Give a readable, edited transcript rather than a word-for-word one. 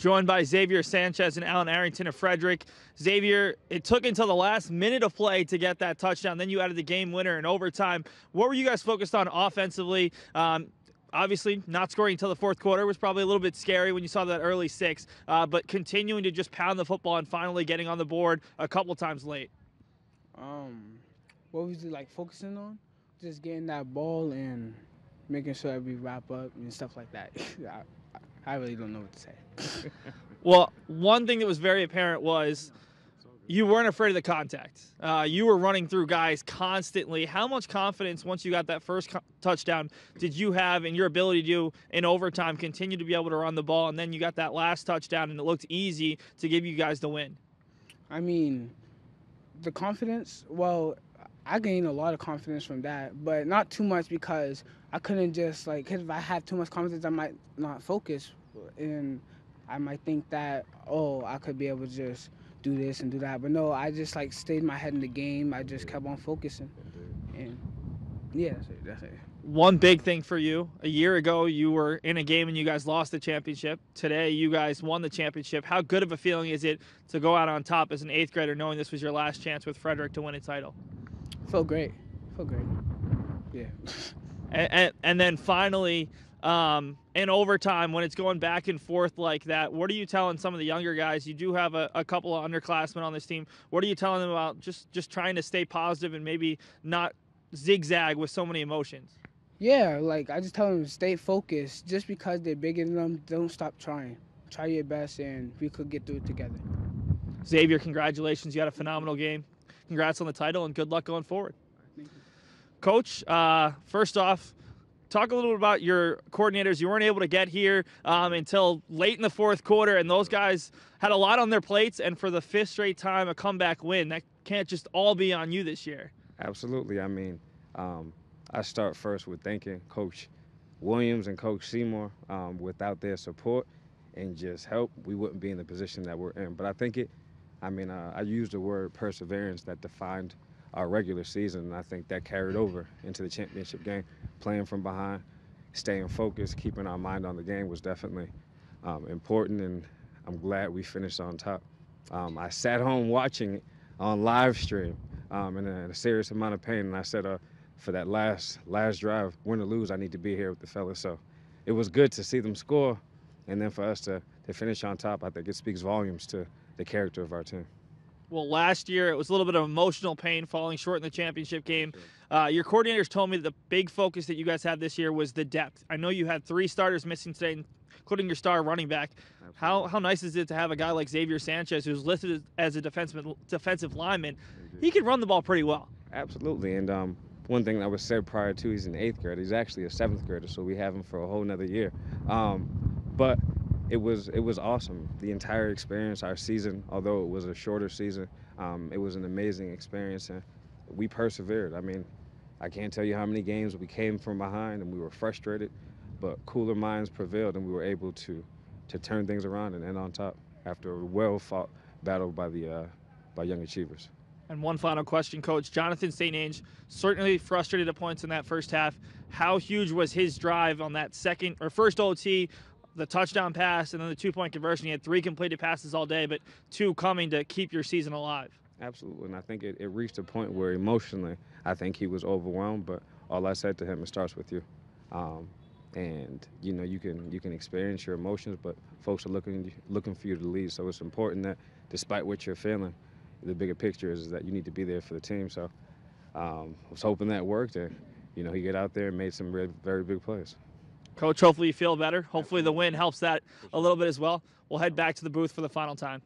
joined by Xavier, Sanchez, and Arrington of Frederick. Xavier, it took until the last minute of play to get that touchdown. Then you added the game winner in overtime. What were you guys focused on offensively? Obviously, not scoring until the fourth quarter was probably a little bit scary when you saw that early six, but continuing to just pound the football and finally getting on the board a couple times late. What was it like focusing on? Just getting that ball and making sure that we wrap up and stuff like that. I really don't know what to say. Well, one thing that was very apparent was you weren't afraid of the contact. You were running through guys constantly. How much confidence, once you got that first touchdown, did you have in your ability to, in overtime, continue to be able to run the ball? And then you got that last touchdown, and it looked easy to give you guys the win. I mean, the confidence, well, I gained a lot of confidence from that, but not too much because I couldn't just, like, because if I had too much confidence, I might not focus. And I might think that, oh, I could be able to just do this and do that. But no, I just, like, stayed my head in the game. I just kept on focusing. And, yeah, that's it. One big thing for you, a year ago you were in a game and you guys lost the championship. Today you guys won the championship. How good of a feeling is it to go out on top as an 8th grader knowing this was your last chance with Frederick to win a title? Felt great. Yeah. And then finally, in overtime, when it's going back and forth like that, what are you telling some of the younger guys? You do have a couple of underclassmen on this team. What are you telling them about just trying to stay positive and maybe not zigzag with so many emotions? Yeah, like, I just tell them to stay focused. Just because they're bigger than them, don't stop trying. Try your best, and we could get through it together. Xavier, congratulations. You had a phenomenal game. Congrats on the title, and good luck going forward. Thank you. Coach, first off, talk a little bit about your coordinators. You weren't able to get here until late in the fourth quarter, and those guys had a lot on their plates, and for the 5th straight time, a comeback win. That can't just all be on you this year. Absolutely. I mean, I start first with thanking Coach Williams and Coach Seymour. Without their support and just help, we wouldn't be in the position that we're in. But I think I used the word perseverance that defined our regular season, and I think that carried over into the championship game. Playing from behind, staying focused, keeping our mind on the game was definitely important, and I'm glad we finished on top. I sat home watching it on live stream in a serious amount of pain, and I said, for that last drive, win or lose, I need to be here with the fellas. So it was good to see them score, and then for us to finish on top. I think it speaks volumes to the character of our team. Well, last year it was a little bit of emotional pain falling short in the championship game. Your coordinators told me the big focus that you guys had this year was the depth. I know you had 3 starters missing today, including your star running back. How nice is it to have a guy like Xavier Sanchez, who's listed as a defensive lineman? He can run the ball pretty well. Absolutely, and one thing that was said prior to, he's an 8th grader. He's actually a 7th grader, so we have him for a whole nother year. But it was awesome. The entire experience, our season, although it was a shorter season, it was an amazing experience, and we persevered. I mean, I can't tell you how many games we came from behind and we were frustrated, but cooler minds prevailed, and we were able to turn things around and end on top after a well-fought battle by young achievers. And one final question, Coach. Jonathan St. Ange certainly frustrated at points in that first half. How huge was his drive on that first OT, the touchdown pass, and then the 2-point conversion? He had 3 completed passes all day, but 2 coming to keep your season alive. Absolutely, and I think it reached a point where emotionally I think he was overwhelmed, but all I said to him, it starts with you. And, you know, you can experience your emotions, but folks are looking for you to lead, so it's important that despite what you're feeling, the bigger picture is that you need to be there for the team. So I was hoping that worked, and, you know, he got out there and made some very big plays. Coach, hopefully you feel better. Hopefully the win helps that a little bit as well. We'll head back to the booth for the final time.